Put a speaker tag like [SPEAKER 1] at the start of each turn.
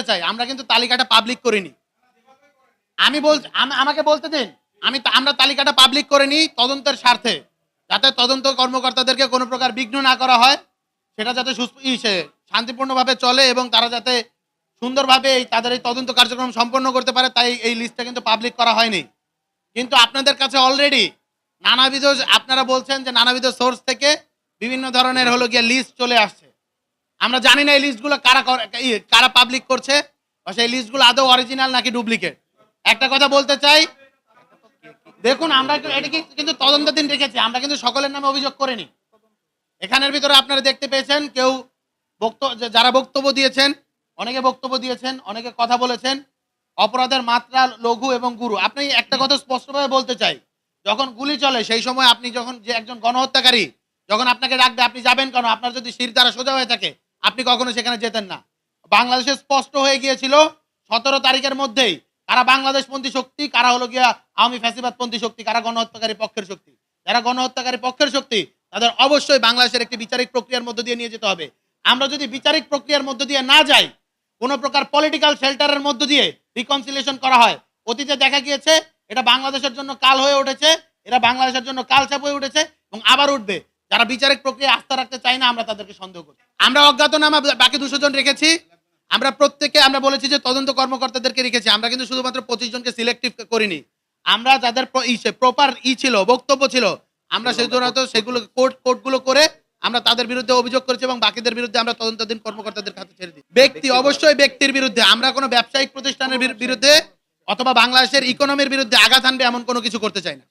[SPEAKER 1] চাই আমরা কিন্তু তালিকাটা পাবলিক করিনি। আমাকে বলতে দিন। আমরা তালিকাটা পাবলিক করিনি তদন্তের স্বার্থে, যাতে তদন্ত কর্মকর্তাদেরকে কোনো প্রকার বিঘ্ন না করা হয়, সেটা যাতে শান্তিপূর্ণভাবে চলে এবং তারা যাতে সুন্দরভাবে তাদের এই তদন্ত কার্যক্রম সম্পন্ন করতে পারে, তাই এই লিস্টটা কিন্তু পাবলিক করা হয়নি। কিন্তু আপনাদের কাছে অলরেডি নানাবিধ, আপনারা বলছেন যে নানাবিধ সোর্স থেকে বিভিন্ন ধরনের লিস্ট চলে আসছে। আমরা জানি না এই লিস্টগুলো কারা পাবলিক করছে, বা সেই লিস্টগুলো আদৌ অরিজিনাল নাকি ডুপ্লিকেট। একটা কথা বলতে চাই, দেখুন আমরা এটা কিন্তু তদন্তাধীন রেখেছি, আমরা কিন্তু সকলের নামে অভিযোগ করিনি। এখানের ভিতরে আপনারা দেখতে পেয়েছেন কেউ যারা বক্তব্য দিয়েছেন, অনেকে বক্তব্য দিয়েছেন, অনেকে কথা বলেছেন, অপরাধের মাত্রা লঘু এবং গুরু। আপনি একটা কথা স্পষ্টভাবে বলতে চাই, যখন গুলি চলে সেই সময় আপনি যখন যে একজন গণহত্যাকারী যখন আপনাকে ডাকবে আপনি যাবেন কেন? আপনার যদি শির দ্বারা সোজা হয়ে থাকে আপনি কখনো সেখানে যেতেন না। বাংলাদেশে স্পষ্ট হয়ে গিয়েছিল 17 তারিখের মধ্যেই কারা বাংলাদেশপন্থী শক্তি, কারা আওয়ামী ফ্যাসিবাদপন্থী শক্তি, কারা গণহত্যাকারী পক্ষের শক্তি। যারা গণহত্যাকারী পক্ষের শক্তি তাদের অবশ্যই বাংলাদেশের একটি বিচারিক প্রক্রিয়ার মধ্য দিয়ে নিয়ে যেতে হবে। আমরা যদি বিচারিক প্রক্রিয়ার মধ্য দিয়ে না যাই, কোনো প্রকার পলিটিক্যাল শেল্টারের মধ্য দিয়ে রিকনসিলিয়েশন করা হয়, অতীতে দেখা গিয়েছে এটা বাংলাদেশের জন্য কাল হয়ে উঠেছে, এটা বাংলাদেশের জন্য কালচাপ হয়ে উঠেছে এবং আবার উঠবে। যারা বিচারিক প্রক্রিয়া আস্থা রাখতে চায় না আমরা তাদেরকে সন্দেহ করি। আমরা অজ্ঞাতনামা বাকি 200 জন রেখেছি। আমরা প্রত্যেককে আমরা বলেছি যে তদন্ত কর্মকর্তাদেরকে রেখেছি। আমরা কিন্তু শুধুমাত্র 25 জনকে সিলেক্টিভ করিনি। আমরা যাদের প্রপার ছিল, বক্তব্য ছিল, আমরা সেগুলো কোর্টগুলো করে আমরা তাদের বিরুদ্ধে অভিযোগ করেছি এবং বাকিদের বিরুদ্ধে আমরা তদন্তাধীন কর্মকর্তাদের কাছে ছেড়ে দিই। ব্যক্তি অবশ্যই ব্যক্তির বিরুদ্ধে, আমরা কোনো ব্যবসায়িক প্রতিষ্ঠানের বিরুদ্ধে অথবা বাংলাদেশের ইকোনমির বিরুদ্ধে আঘাত আনবে এমন কোনো কিছু করতে চাই না।